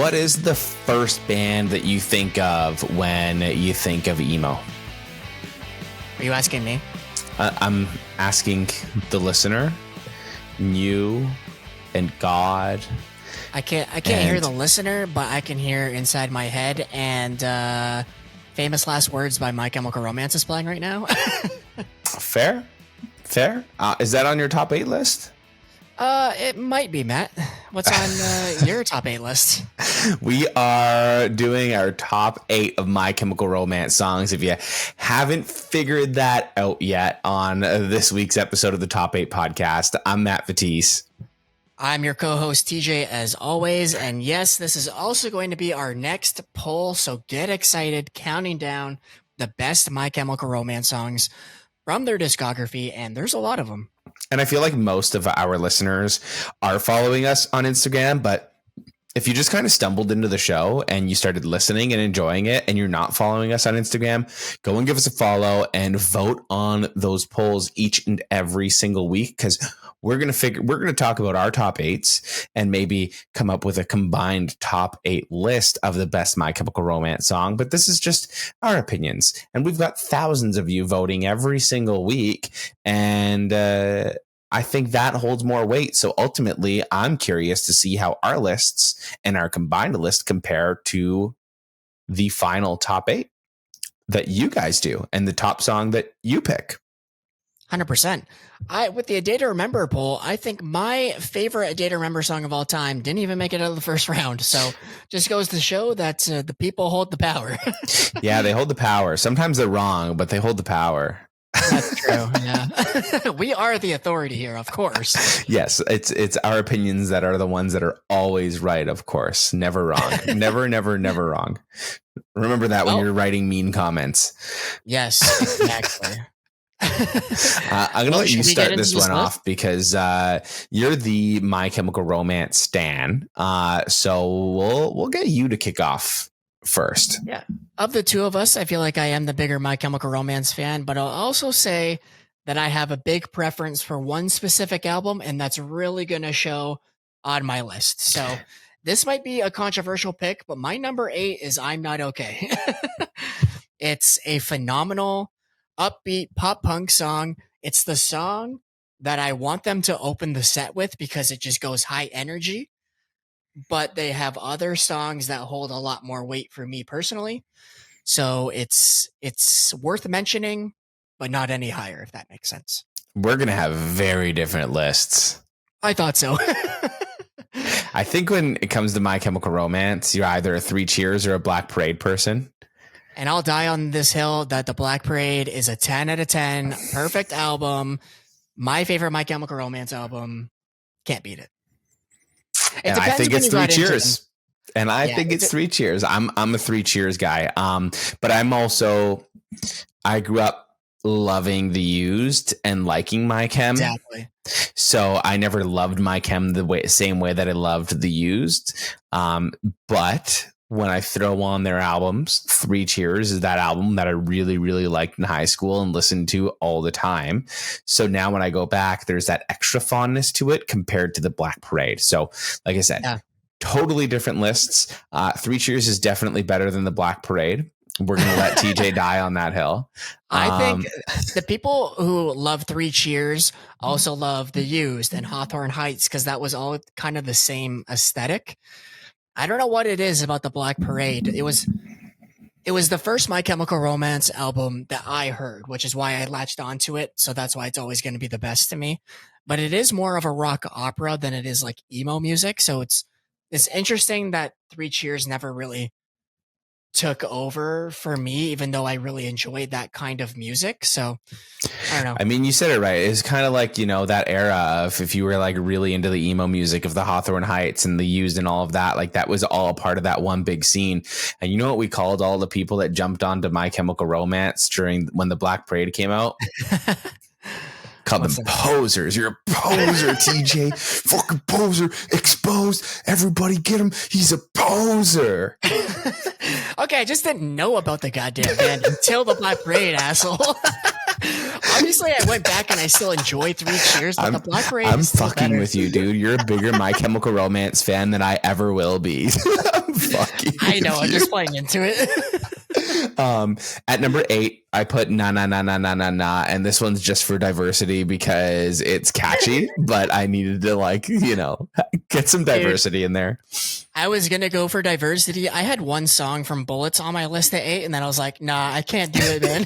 what is the first band that you think of when you think of emo? Are you asking me? I'm asking the listener, you, and God. I can't hear the listener, but I can hear inside my head. And Famous Last Words by My Chemical Romance is playing right now. Fair. Is that on your top 8 list? It might be, Matt. What's on your top 8 list? We are doing our top 8 of My Chemical Romance songs. If you haven't figured that out yet on this week's episode of the Top 8 podcast, I'm Matt Fatisse. I'm your co-host, TJ, as always. And yes, this is also going to be our next poll. So get excited, counting down the best My Chemical Romance songs from their discography. And there's a lot of them. And I feel like most of our listeners are following us on Instagram, but if you just kind of stumbled into the show and you started listening and enjoying it and you're not following us on Instagram, go and give us a follow and vote on those polls each and every single week, because we're going to talk about our top 8s and maybe come up with a combined top 8 list of the best My Chemical Romance song. But this is just our opinions. And we've got thousands of you voting every single week. And I think that holds more weight. So ultimately, I'm curious to see how our lists and our combined list compare to the final top 8 that you guys do and the top song that you pick. 100%. With the A Day to Remember poll, I think my favorite A Day to Remember song of all time didn't even make it out of the first round. So just goes to show that the people hold the power. Yeah, they hold the power. Sometimes they're wrong, but they hold the power. That's true. Yeah. We are the authority here, of course. Yes, it's our opinions that are the ones that are always right, of course. Never wrong. Never wrong. Remember that when you're writing mean comments. Yes, exactly. I'm going to let you start this one off because you're the My Chemical Romance stan. So we'll get you to kick off first. Yeah. Of the two of us, I feel like I am the bigger My Chemical Romance fan, but I'll also say that I have a big preference for one specific album, and that's really going to show on my list. So this might be a controversial pick, but my number 8 is I'm Not Okay. It's a phenomenal upbeat pop punk song. It's the song that I want them to open the set with because it just goes high energy. But they have other songs that hold a lot more weight for me personally. So it's worth mentioning, but not any higher, if that makes sense. We're going to have very different lists. I thought so. I think when it comes to My Chemical Romance, you're either a 3 Cheers or a Black Parade person. And I'll die on this hill that the Black Parade is a 10 out of 10. Perfect album. My favorite My Chemical Romance album. Can't beat it. And I think it's 3 Cheers. And I think it's 3 Cheers. I'm a 3 Cheers guy. But I'm also, I grew up loving The Used and liking My Chem. Exactly. So I never loved My Chem same way that I loved The Used. But when I throw on their albums, 3 Cheers is that album that I really, really liked in high school and listened to all the time. So now when I go back, there's that extra fondness to it compared to the Black Parade. So like I said, totally different lists. 3 Cheers is definitely better than the Black Parade. We're going to let TJ die on that hill. I think the people who love 3 Cheers also love The Used and Hawthorne Heights because that was all kind of the same aesthetic. I don't know what it is about the Black Parade. It was the first My Chemical Romance album that I heard, which is why I latched onto it. So that's why it's always going to be the best to me. But it is more of a rock opera than it is like emo music. So it's interesting that 3 Cheers never really took over for me, even though I really enjoyed that kind of music. So I don't know. I mean, you said it right. It's kind of like, that era of if you were like really into the emo music of the Hawthorne Heights and The Used and all of that, like that was all part of that one big scene. And you know what we called all the people that jumped onto My Chemical Romance when the Black Parade came out? Called them posers. You're a poser, TJ. Fucking poser. Exposed. Everybody get him. He's a poser. Okay, I just didn't know about the goddamn band until the Black Parade, asshole. Obviously, I went back and I still enjoy Three Cheers, but the Black Parade I'm is still fucking better. with you, dude. You're a bigger My Chemical Romance fan than I ever will be. I'm fucking I know, with I'm you. just playing into it. At number 8, I put na na na na na na na, and this one's just for diversity because it's catchy, but I needed to, like, you know, get some diversity in there. I was gonna go for diversity. I had one song from Bullets on my list at 8, and then I was like, nah, I can't do it, man.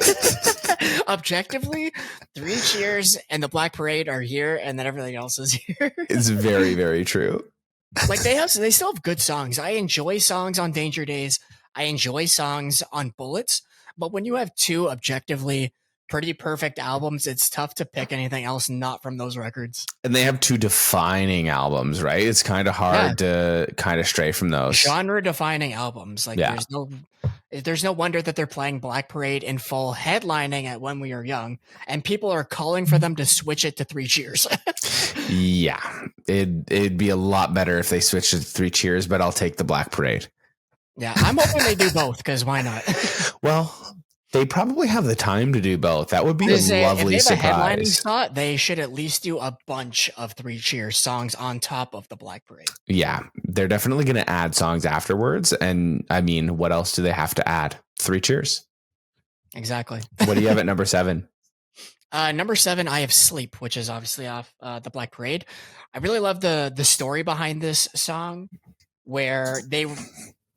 Objectively, Three Cheers and the Black Parade are here, and then everything else is here. It's very, very true. Like they still have good songs. I enjoy songs on Danger Days. I enjoy songs on Bullets. But when you have two objectively pretty perfect albums, it's tough to pick anything else not from those records. And they have 2 defining albums, right? It's kind of hard to kind of stray from those. Genre defining albums. Like there's no wonder that they're playing Black Parade in full headlining at When We Are Young, and people are calling for them to switch it to Three Cheers. Yeah, it'd be a lot better if they switched to Three Cheers, but I'll take the Black Parade. Yeah, I'm hoping they do both, because why not? Well, they probably have the time to do both. That would be a lovely if they have a headlining surprise. spot, they should at least do a bunch of Three Cheers songs on top of the Black Parade. Yeah, they're definitely going to add songs afterwards. And I mean, what else do they have to add? Three Cheers. Exactly. What do you have at number 7? Number 7, I have Sleep, which is obviously off the Black Parade. I really love the story behind this song, where they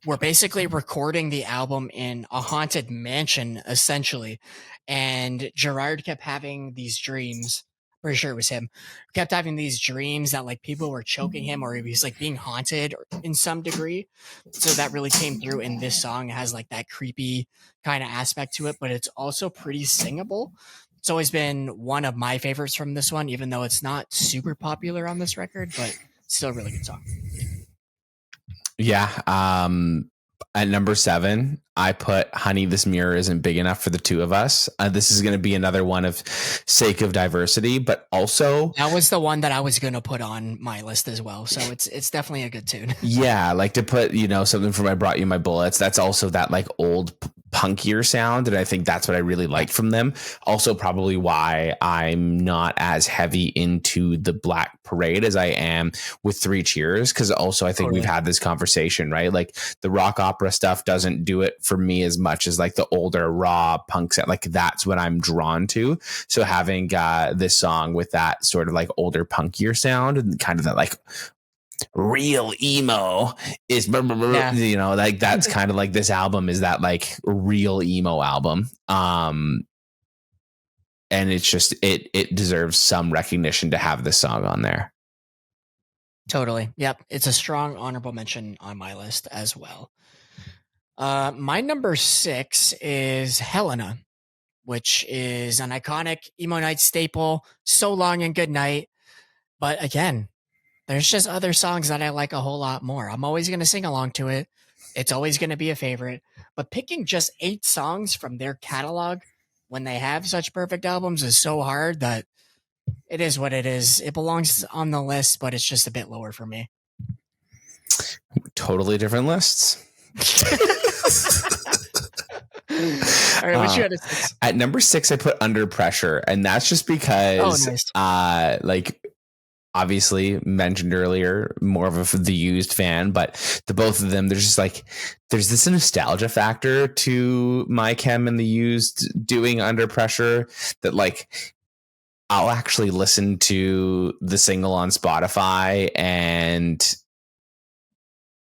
were basically recording the album in a haunted mansion, essentially. And Gerard kept having these dreams. Pretty sure it was him. Kept having these dreams that like people were choking him, or he was like being haunted in some degree. So that really came through in this song. It has like that creepy kind of aspect to it, but it's also pretty singable. It's always been one of my favorites from this one, even though it's not super popular on this record, but still a really good song. Yeah. At number 7, I put Honey, This Mirror Isn't Big Enough for the Two of Us. This is going to be another one of sake of diversity, but also that was the one that I was going to put on my list as well. So it's definitely a good tune. Yeah. Like to put, you know, something from I Brought You My Bullets. That's also that like old punkier sound. And I think that's what I really liked from them. Also probably why I'm not as heavy into the Black Parade as I am with Three Cheers. Cause also I think we've had this conversation, right? Like the rock opera stuff doesn't do it for me as much as like the older raw punk sound. Like that's what I'm drawn to. So having this song with that sort of like older punkier sound and kind of that like real emo is, you know, like that's kind of like this album is that like real emo album. And it's just it deserves some recognition to have this song on there. Totally. Yep. It's a strong honorable mention on my list as well. My number 6 is Helena, which is an iconic emo night staple. So Long and Good Night. But again, there's just other songs that I like a whole lot more. I'm always going to sing along to it. It's always going to be a favorite. But picking just 8 songs from their catalog when they have such perfect albums is so hard that it is what it is. It belongs on the list, but it's just a bit lower for me. Totally different lists. All right, what you had at 6? At number 6, I put Under Pressure, and that's just because like obviously mentioned earlier, more of the Used fan, but the both of them, there's just like there's this nostalgia factor to My Chem and the Used doing Under Pressure that like I'll actually listen to the single on Spotify and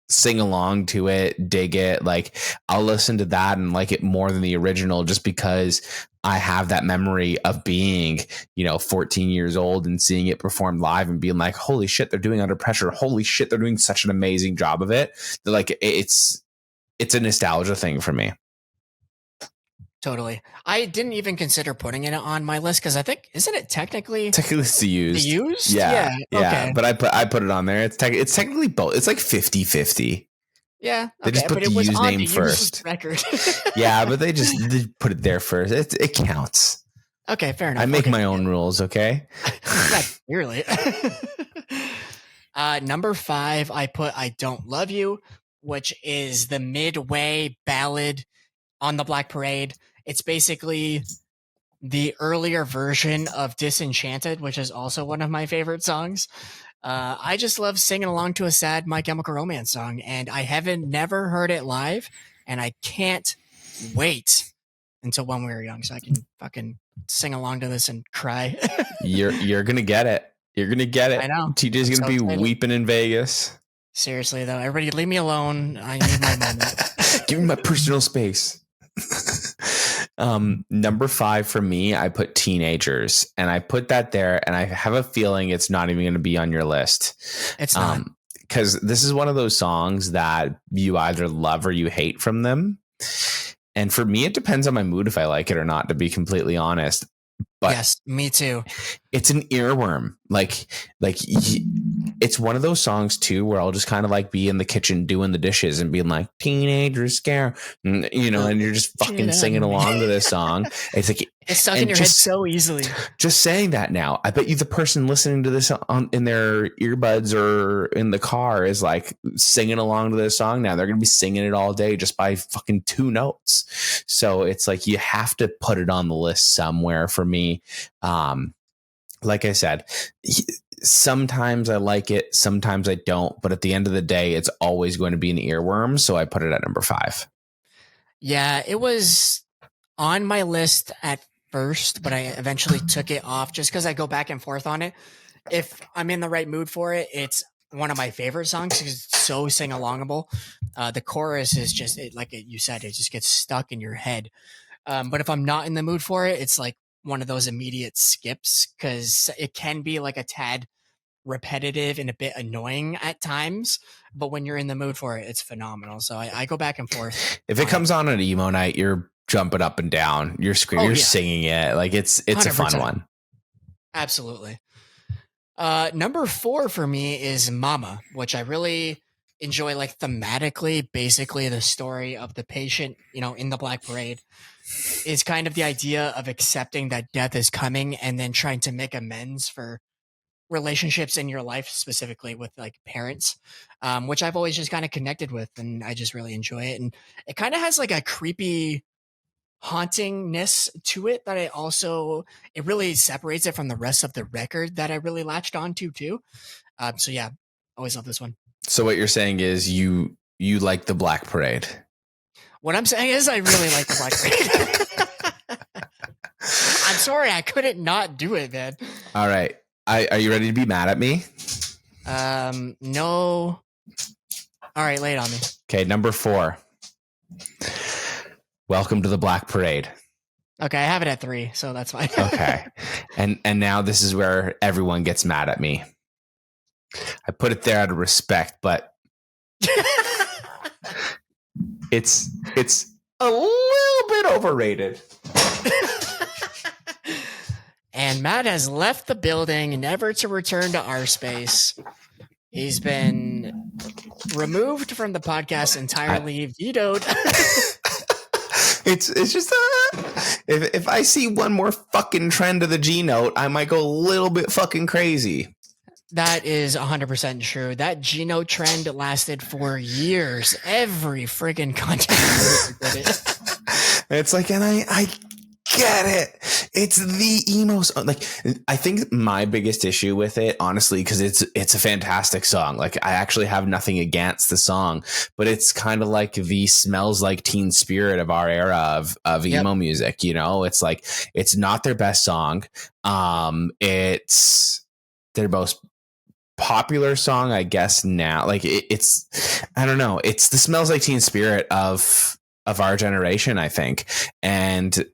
sing along to it, dig it. Like I'll listen to that and like it more than the original just because I have that memory of being, 14 years old and seeing it performed live and being like, holy shit, they're doing Under Pressure. Holy shit, they're doing such an amazing job of it. That like it's a nostalgia thing for me. Totally. I didn't even consider putting it on my list because I think, isn't it technically it's the Used? The Used? Yeah. Okay. But I put it on there. It's technically both. It's like 50-50. Yeah. They just put the Used name first. Record. Yeah, but they put it there first. It counts. Okay, fair enough. I make my own rules, okay? Not clearly. Number 5, I put I Don't Love You, which is the midway ballad on the Black Parade. It's basically the earlier version of Disenchanted, which is also one of my favorite songs. I just love singing along to a sad My Chemical Romance song, and I haven't never heard it live, and I can't wait until when we were young so I can fucking sing along to this and cry. You're gonna get it. You're gonna get it. I know. TJ's I'm gonna so be excited. weeping in Vegas. Seriously though, everybody leave me alone. I need my moment. Give me my personal space. Number 5 for me, I put Teenagers, and I put that there, and I have a feeling it's not even going to be on your list. It's not. Because this is one of those songs that you either love or you hate from them. And for me, it depends on my mood if I like it or not, to be completely honest. But yes, me too. It's an earworm. It's one of those songs too where I'll just kind of like be in the kitchen doing the dishes and being like, teenagers scare, and you're just fucking singing along to this song. It's like it's stuck in your head so easily. Just saying that now, I bet you the person listening to this in their earbuds or in the car is like singing along to this song now. They're going to be singing it all day just by fucking 2 notes. So it's like you have to put it on the list somewhere for me. Like I said, sometimes I like it, sometimes I don't, but at the end of the day, it's always going to be an earworm. So I put it at number 5. Yeah, it was on my list at first, but I eventually took it off just because I go back and forth on it. If I'm in the right mood for it, it's one of my favorite songs because it's so sing-alongable. The chorus is just, you said, it just gets stuck in your head. But if I'm not in the mood for it, it's like one of those immediate skips because it can be like a tad repetitive and a bit annoying at times, but when you're in the mood for it, it's phenomenal. So I go back and forth. If it comes on an emo night, you're jumping up and down, you're screaming, you're singing it. Like it's 100%. A fun one. Absolutely. Number 4 for me is Mama, which I really enjoy, like thematically. Basically the story of the patient, in the Black Parade is kind of the idea of accepting that death is coming and then trying to make amends for relationships in your life, specifically with like parents, which I've always just kind of connected with, and I just really enjoy it. And it kind of has like a creepy hauntingness to it that it really separates it from the rest of the record that I really latched onto too. So yeah, always love this one. So what you're saying is you like the Black Parade. What I'm saying is I really like the Black Parade. I'm sorry, I couldn't not do it, man. All right. Are you ready to be mad at me? No. All right, lay it on me. Okay, number 4. Welcome to the Black Parade. Okay, I have it at 3, so that's fine. Okay. And now this is where everyone gets mad at me. I put it there out of respect, but it's a little bit overrated. And Matt has left the building, never to return to OurSpace. He's been removed from the podcast entirely, vetoed. It's just if I see one more fucking trend of the G note, I might go a little bit fucking crazy. That is 100% true. That G note trend lasted for years. Every friggin' content creator did it. It's like, and I get it. It's the emo song. Like, I think my biggest issue with it, honestly, because it's a fantastic song. Like, I actually have nothing against the song, but it's kind of like the Smells Like Teen Spirit of our era of emo music. It's like, it's not their best song. It's their most popular song, I guess now. Like, it's I don't know. It's the Smells Like Teen Spirit of our generation, I think. And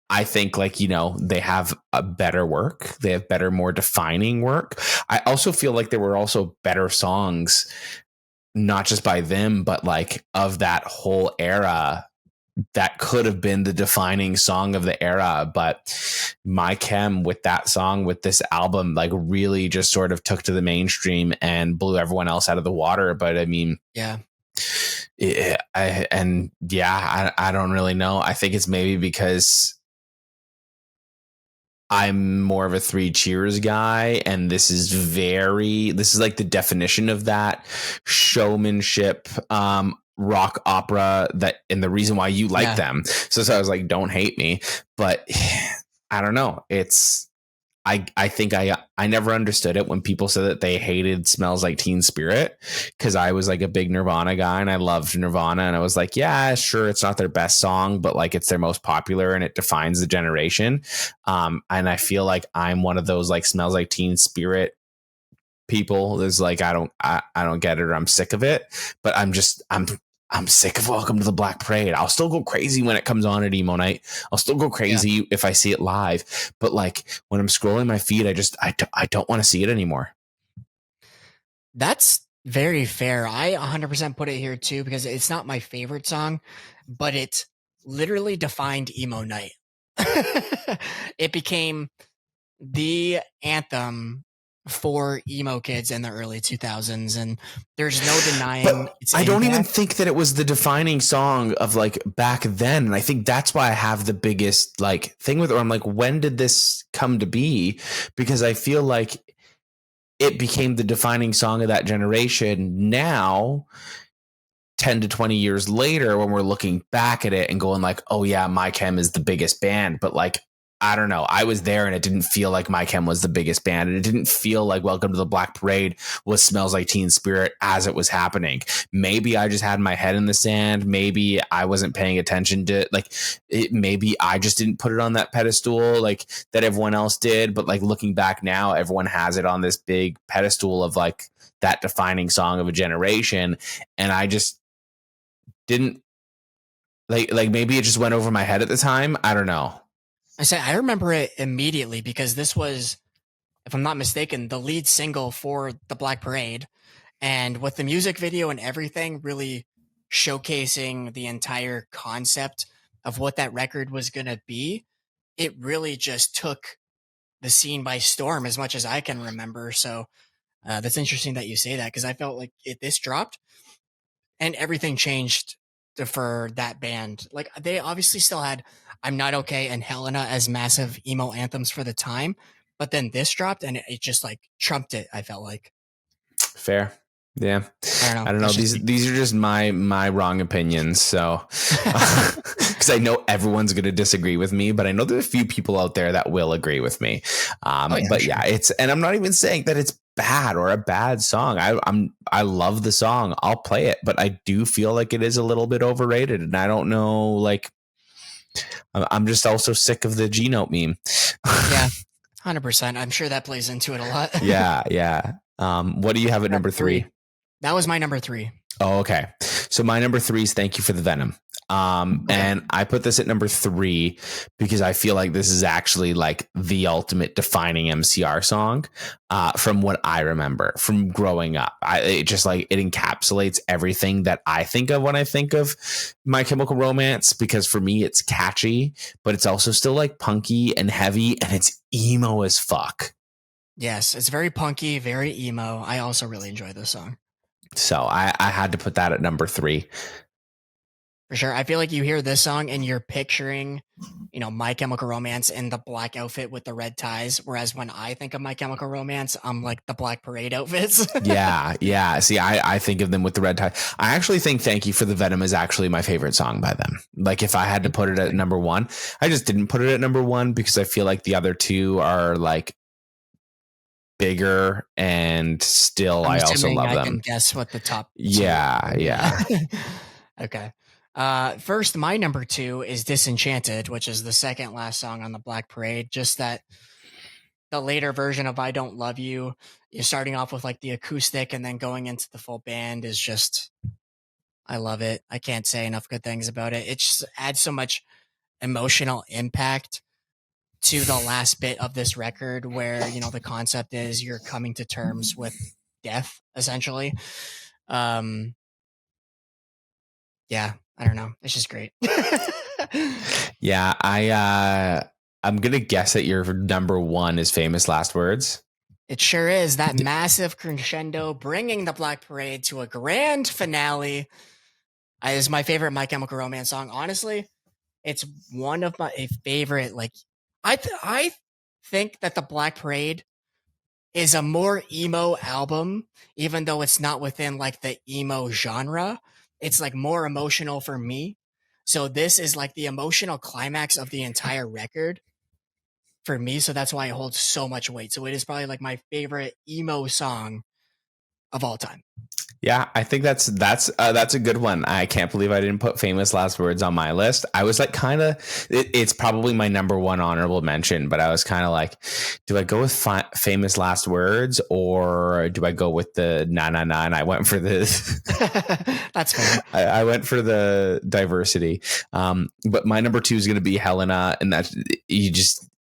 I think they have a better work. They have better, more defining work. I also feel like there were also better songs, not just by them, but like of that whole era that could have been the defining song of the era. But My Chem with that song, with this album, like really just sort of took to the mainstream and blew everyone else out of the water. But I mean, yeah. I don't really know. I think it's maybe because I'm more of a 3 Cheers guy, and this is like the definition of that showmanship. rock opera that, and the reason why you like Yeah. them. So I was like, don't hate me, but I don't know. It's, I think I never understood it when people said that they hated Smells Like Teen Spirit, because I was like a big Nirvana guy and I loved Nirvana, and I was like, yeah, sure, it's not their best song, but like it's their most popular and it defines the generation. And I feel like I'm one of those like Smells Like Teen Spirit people. Is like I don't get it, or I'm sick of it. But I'm sick of Welcome to the Black Parade. I'll still go crazy when it comes on at emo night. I'll still go crazy if I see it live. But like when I'm scrolling my feed, I don't want to see it anymore. That's very fair. I 100% put it here too because it's not my favorite song, but it literally defined emo night. It became the anthem for emo kids in the early 2000s, and there's no denying its I don't even impact. think that it was the defining song of like back then, and I think that's why I have the biggest like thing with it, where I'm like, when did this come to be? Because I feel like it became the defining song of that generation. Now 10 to 20 years later, when we're looking back at it and going like, oh yeah, My Chem is the biggest band, but like, I don't know, I was there and it didn't feel like My Chem was the biggest band, and it didn't feel like Welcome to the Black Parade was Smells Like Teen Spirit as it was happening. Maybe I just had my head in the sand, maybe I wasn't paying attention to like it, maybe I just didn't put it on that pedestal like that everyone else did. But like looking back now, everyone has it on this big pedestal of like that defining song of a generation, and I just didn't like maybe it just went over my head at the time. I don't know. I remember it immediately because this was, if I'm not mistaken, the lead single for the Black Parade, and with the music video and everything really showcasing the entire concept of what that record was going to be, it really just took the scene by storm as much as I can remember. So that's interesting that you say that because I felt like this dropped and everything changed for that band. Like they obviously still had "I'm Not Okay" and "Helena" as massive emo anthems for the time, but then this dropped and it just like trumped it. I felt like. Fair. Yeah. I don't know. I don't know. That's just These are just my wrong opinions. So, because I know everyone's going to disagree with me, but I know there's a few people out there that will agree with me. But sure. yeah, and I'm not even saying that it's bad or a bad song. I love the song. I'll play it, but I do feel like it is a little bit overrated, and I don't know. Like, I'm just also sick of the G Note meme. Yeah, 100%. I'm sure that plays into it a lot. Yeah. What do you have at number three? That was my number 3. Oh, okay. So my number 3 is Thank You for the Venom. And I put this at number 3 because I feel like this is actually like the ultimate defining MCR song from what I remember from growing up. It just like it encapsulates everything that I think of when I think of My Chemical Romance, because for me it's catchy, but it's also still like punky and heavy, and it's emo as fuck. Yes, it's very punky, very emo. I also really enjoy this song. So I had to put that at number 3. For sure. I feel like you hear this song and you're picturing, My Chemical Romance in the black outfit with the red ties. Whereas when I think of My Chemical Romance, I'm like the Black Parade outfits. Yeah. See, I think of them with the red tie. I actually think Thank You for the Venom is actually my favorite song by them. Like if I had to put it at number 1, I just didn't put it at number 1 because I feel like the other two are like bigger, and still I also love I them. can guess what the top. Yeah. Okay. First, my number 2 is Disenchanted, which is the second last song on the Black Parade. Just that the later version of I Don't Love You, you're starting off with like the acoustic and then going into the full band is just, I love it. I can't say enough good things about it. It just adds so much emotional impact to the last bit of this record where, the concept is you're coming to terms with death, essentially. Yeah, I don't know. It's just great. Yeah, I'm gonna guess that your number 1 is Famous Last Words. It sure is. That massive crescendo bringing the Black Parade to a grand finale is my favorite My Chemical Romance song. Honestly, it's one of my favorite. Like, I think that the Black Parade is a more emo album, even though it's not within like the emo genre. it's like more emotional for me. So this is like the emotional climax of the entire record for me. So that's why it holds so much weight. So it is probably like my favorite emo song of all time. Yeah, I think that's a good one. I can't believe I didn't put Famous Last Words on my list. I was like kind of it's probably my number one honorable mention, but I was kind of like, do I go with Famous Last Words or do I go with the na na na? And I went for the that's fair. I went for the diversity. But my number 2 is going to be Helena, and that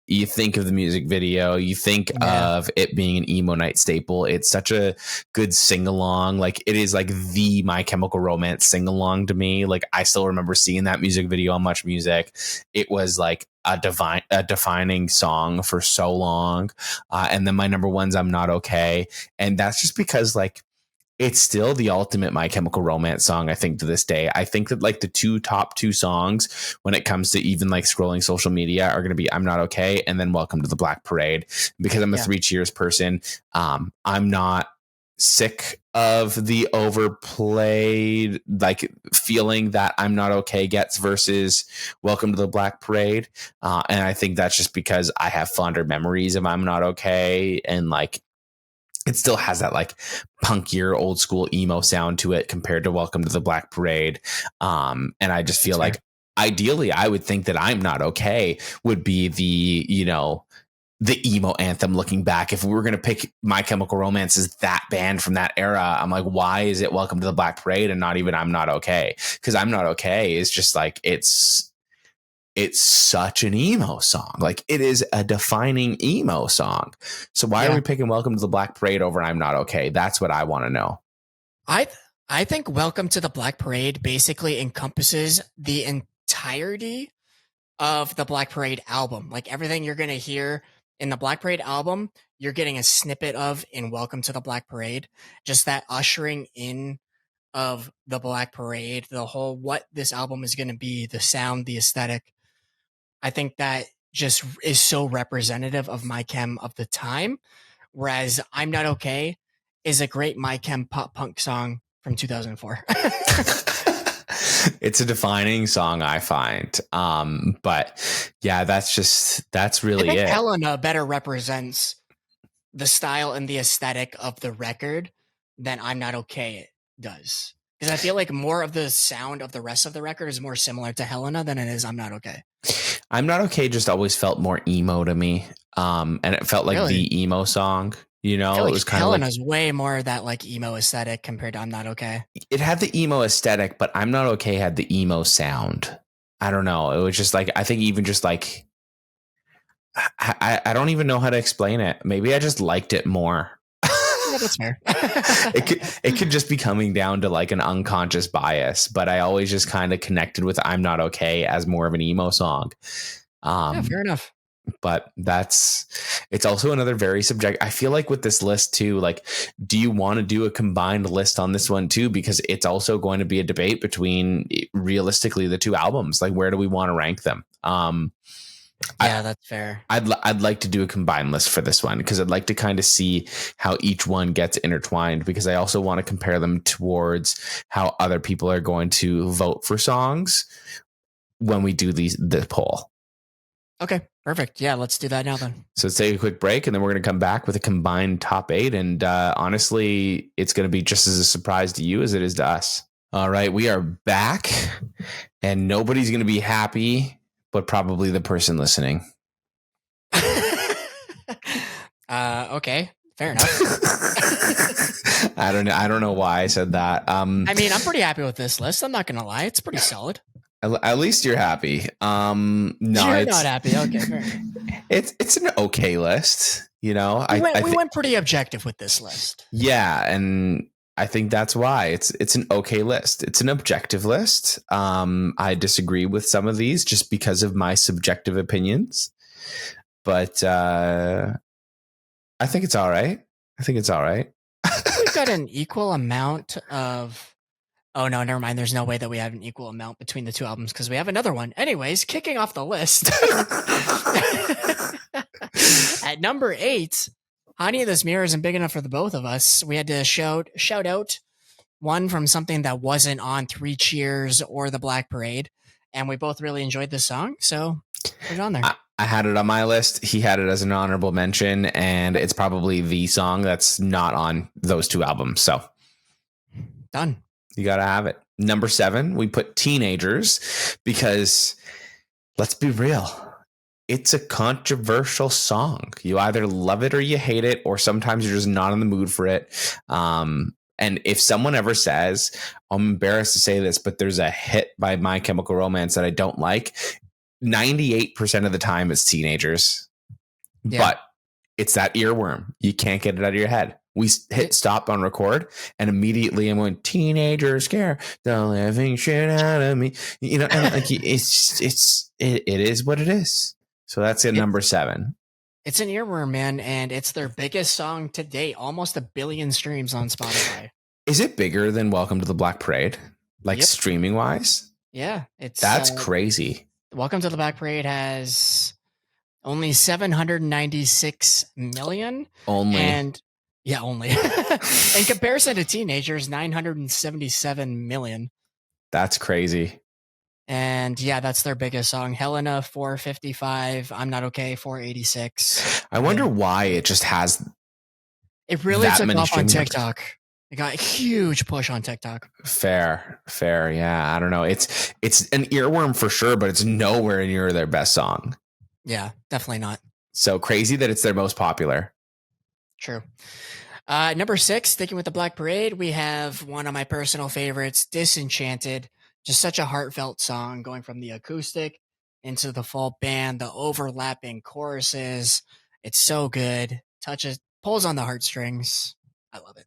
you think of the music video, you think of it being an emo night staple. It's such a good sing along. Like it is like the My Chemical Romance sing along to me. Like I still remember seeing that music video on Much Music. It was like a defining song for so long. And then my number 1's I'm Not Okay. And that's just because like it's still the ultimate My Chemical Romance song, I think, to this day. I think that like the top two songs when it comes to even like scrolling social media are going to be I'm Not Okay and then Welcome to the Black Parade. Because I'm a 3 Cheers person, I'm not sick of the overplayed like feeling that I'm Not Okay gets versus Welcome to the Black Parade. And I think that's just because I have fonder memories of I'm Not Okay, and like it still has that like punkier old school emo sound to it compared to Welcome to the Black Parade. And I just feel like ideally I would think that I'm Not Okay would be the, you know, the emo anthem looking back. If we were going to pick My Chemical Romance as that band from that era, I'm like, why is it Welcome to the Black Parade and not even I'm Not Okay? Because I'm Not Okay is just like, it's such an emo song. Like it is a defining emo song. So why are we picking Welcome to the Black Parade over I'm Not Okay? That's what I want to know. I think Welcome to the Black Parade basically encompasses the entirety of the Black Parade album. Like everything you're going to hear in the Black Parade album, you're getting a snippet of in Welcome to the Black Parade. Just that ushering in of the Black Parade, the whole what this album is going to be, the sound, the aesthetic. I think that just is so representative of My Chem of the time. Whereas I'm Not Okay is a great My Chem pop punk song from 2004. It's a defining song, I find. But yeah, that's really I think it. Helena better represents the style and the aesthetic of the record than I'm Not Okay does. Because I feel like more of the sound of the rest of the record is more similar to Helena than it is I'm Not Okay. I'm Not Okay just always felt more emo to me. And it felt like the emo song. You know, like it was kind Helena's of like way more that like emo aesthetic compared to I'm Not Okay. It had the emo aesthetic, but I'm Not Okay had the emo sound. I don't know. It was just like, I think even just like, I don't even know how to explain it. Maybe I just liked it more. Yeah, that's fair. it could just be coming down to like an unconscious bias, but I always just kind of connected with I'm Not Okay as more of an emo song. Yeah, fair enough. But it's also another very subject. I feel like with this list too, like, do you want to do a combined list on this one too? Because it's also going to be a debate between realistically the two albums. Like, where do we want to rank them? Yeah, that's fair. I'd like to do a combined list for this one because I'd like to kind of see how each one gets intertwined, because I also want to compare them towards how other people are going to vote for songs when we do the poll. Okay, perfect. Yeah, let's do that now then. So let's take a quick break, and then we're going to come back with a combined top 8. And honestly, it's going to be just as a surprise to you as it is to us. All right, we are back, and nobody's going to be happy, but probably the person listening. Okay, fair enough. I don't know why I said that. I mean, I'm pretty happy with this list. I'm not going to lie. It's pretty solid. At least you're happy. No, you're not happy. Okay, fair. It's an okay list. You know, we went pretty objective with this list. Yeah, and I think that's why it's an okay list. It's an objective list. I disagree with some of these just because of my subjective opinions, but I think it's all right. We've got an equal amount of. Oh, no, never mind. There's no way that we have an equal amount between the two albums because we have another one. Anyways, kicking off the list. At number 8, Honey, This Mirror Isn't Big Enough for the Both of Us. We had to shout out one from something that wasn't on Three Cheers or the Black Parade, and we both really enjoyed this song, so put it on there. I had it on my list. He had it as an honorable mention, and it's probably the song that's not on those two albums. So done. You got to have it. Number 7, we put Teenagers because let's be real. It's a controversial song. You either love it or you hate it, or sometimes you're just not in the mood for it. And if someone ever says, I'm embarrassed to say this, but there's a hit by My Chemical Romance that I don't like, 98% of the time it's Teenagers. Yeah. But it's that earworm. You can't get it out of your head. We hit stop on record, and immediately I'm going, teenager scare the living shit out of me. You know, and like it is what it is. So that's at number 7. It's an earworm, man, and it's their biggest song to date. Almost 1 billion streams on Spotify. Is it bigger than Welcome to the Black Parade? Like streaming wise? Yeah, that's crazy. Welcome to the Black Parade has only 796 million. Only. And yeah, only. In comparison to Teenagers, 977 million. That's crazy. And yeah, that's their biggest song. Helena, 455. I'm Not Okay, 486. I wonder why it just has. It really took off on TikTok. It got a huge push on TikTok. Fair. Yeah, I don't know. It's an earworm for sure, but it's nowhere near their best song. Yeah, definitely not. So crazy that it's their most popular. True. Number 6, sticking with the Black Parade, we have one of my personal favorites, Disenchanted. Just such a heartfelt song, going from the acoustic into the full band, the overlapping choruses. It's so good. Pulls on the heartstrings. I love it.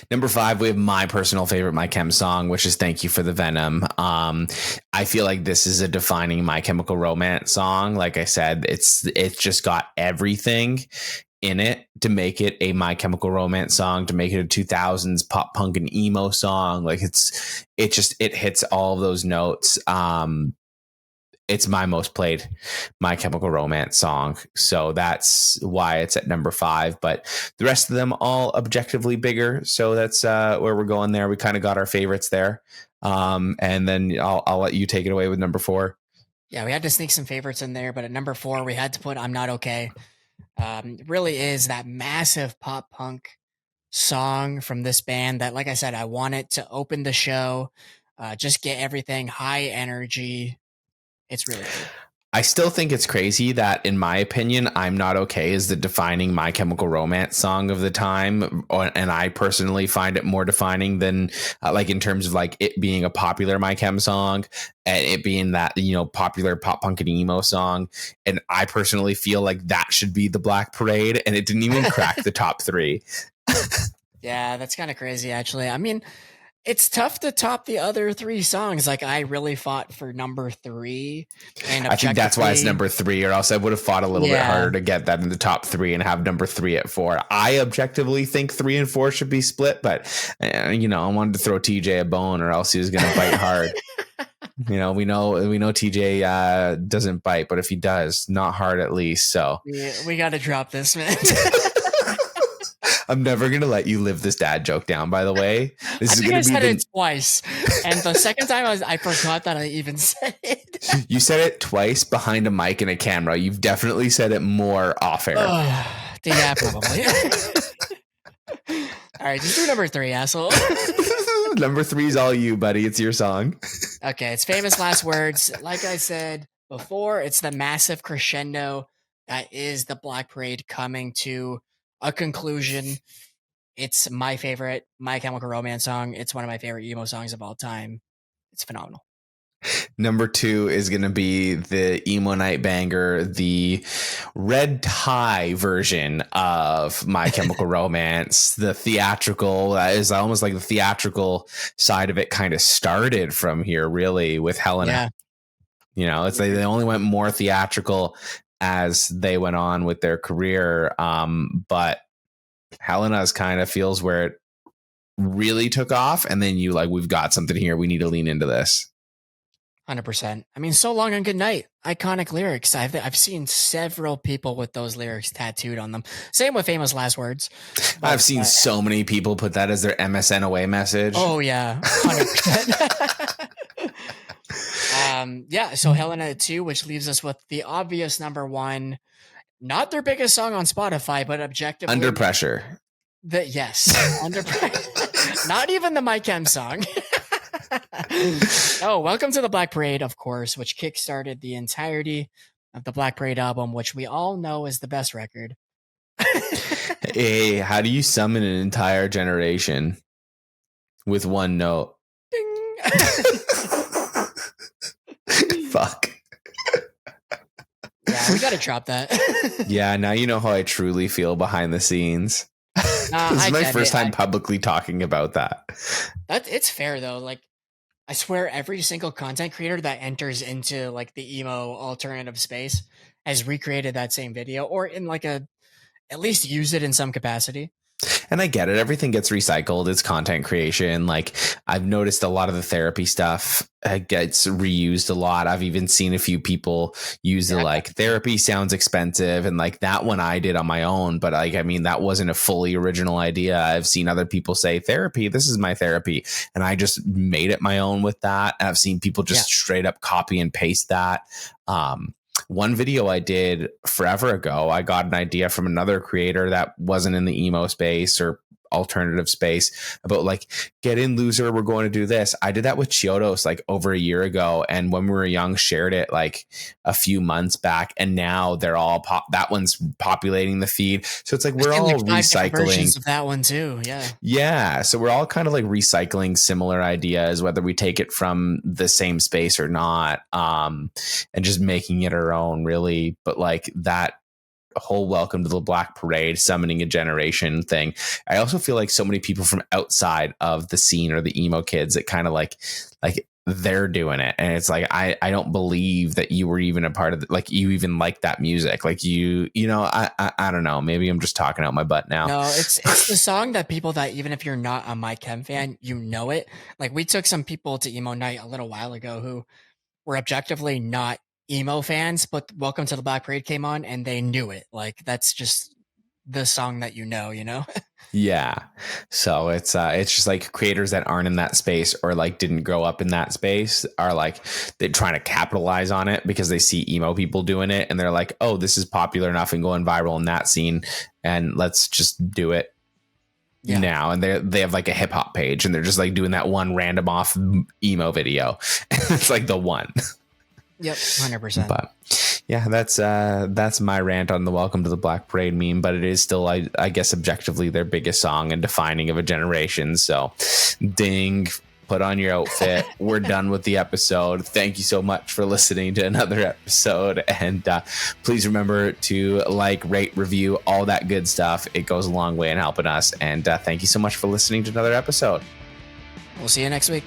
Number 5, we have my personal favorite My Chem song, which is Thank You for the Venom. I feel like this is a defining My Chemical Romance song. Like I said, it's just got everything in it to make it a My Chemical Romance song, to make it a 2000s pop punk and emo song. Like it hits all of those notes. It's my most played My Chemical Romance song. So that's why it's at number 5. But the rest of them all objectively bigger. So that's where we're going there. We kind of got our favorites there. And then I'll let you take it away with number 4. Yeah, we had to sneak some favorites in there. But at number 4, we had to put I'm Not Okay. Really is that massive pop punk song from this band that, like I said, I want it to open the show. Just get everything high energy. It's really good. I still think it's crazy that, in my opinion, I'm Not Okay is the defining My Chemical Romance song of the time. And I personally find it more defining than like in terms of like it being a popular My Chem song and it being that, you know, popular pop punk and emo song. And I personally feel like that should be the Black Parade, and it didn't even crack the top 3. Yeah, that's kind of crazy, actually. I mean, it's tough to top the other 3 songs. Like, I really fought for number 3. And I think that's why it's number 3, or else I would have fought a little bit harder to get that in the top 3 and have number 3 at 4. I objectively think 3 and 4 should be split, but you know, I wanted to throw TJ a bone, or else he was going to bite hard. You know, we know TJ doesn't bite, but if he does, not hard at least. So yeah, we got to drop this, man. I'm never going to let you live this dad joke down, by the way. I think I said it twice. And the second time I forgot that I even said it. You said it twice behind a mic and a camera. You've definitely said it more off air. Yeah, probably. All right, just do number 3, asshole. Number 3 is all you, buddy. It's your song. Okay, it's Famous Last Words. Like I said before, it's the massive crescendo that is the Black Parade coming to a conclusion. It's my favorite My Chemical Romance song. It's one of my favorite emo songs of all time. It's phenomenal. Number 2 is going to be the emo night banger, the red tie version of My Chemical Romance. The theatrical is almost like the theatrical side of it kind of started from here, really, with Helena. Yeah. You know, it's they only went more theatrical as they went on with their career. But Helena's kind of feels where it really took off. And then we've got something here. We need to lean into this. 100%. I mean, so long and good night. Iconic lyrics. I've seen several people with those lyrics tattooed on them. Same with famous last words. I've seen so many people put that as their MSN away message. Oh yeah, 100%. Yeah. So Helena 2, which leaves us with the obvious number one. Not their biggest song on Spotify, but objectively Under Pressure. Yes, Under Pressure. Not even the My Chem song. Oh, Welcome to the Black Parade, of course, which kickstarted the entirety of the Black Parade album, which we all know is the best record. Hey, how do you summon an entire generation with one note? Ding. Fuck. Yeah, we gotta drop that. Yeah, now you know how I truly feel behind the scenes. This is my first time publicly talking about that. It's fair though. Like, I swear every single content creator that enters into like the emo alternative space has recreated that same video, or in like at least use it in some capacity. And I get it. Everything gets recycled. It's content creation. Like, I've noticed a lot of the therapy stuff gets reused a lot. I've even seen a few people use the like therapy sounds expensive, and like that one I did on my own. But like, I mean, that wasn't a fully original idea. I've seen other people say therapy, this is my therapy, and I just made it my own with that. And I've seen people just straight up copy and paste that. One video I did forever ago, I got an idea from another creator that wasn't in the emo space or alternative space about like, get in, loser, we're going to do this. I did that with Chiodos like over a year ago, and when we were young shared it like a few months back, and now they're all that one's populating the feed. So it's like we're all like recycling of that one too. Yeah, so we're all kind of like recycling similar ideas, whether we take it from the same space or not, and just making it our own, really. But like that whole Welcome to the Black Parade, summoning a generation thing, I also feel like so many people from outside of the scene or the emo kids that kind of like they're doing it, and it's like I don't believe that you were even a part of like you even like that music, like you know, I don't know, maybe I'm just talking out my butt now. No, it's the song that people that even if you're not a My Chem fan, you know it. Like, we took some people to emo night a little while ago who were objectively not emo fans, but Welcome to the Black Parade came on and they knew it. Like, that's just the song that you know. Yeah. So it's just like creators that aren't in that space or like didn't grow up in that space are like, they're trying to capitalize on it because they see emo people doing it and they're like, oh, this is popular enough and going viral in that scene, and let's just do it now. And they have like a hip hop page and they're just like doing that one random off emo video. It's like the one. Yep, 100%. But yeah, that's my rant on the Welcome to the Black Parade meme. But it is still, I guess, objectively their biggest song and defining of a generation. So, ding, put on your outfit. We're done with the episode. Thank you so much for listening to another episode. And please remember to like, rate, review, all that good stuff. It goes a long way in helping us. And thank you so much for listening to another episode. We'll see you next week.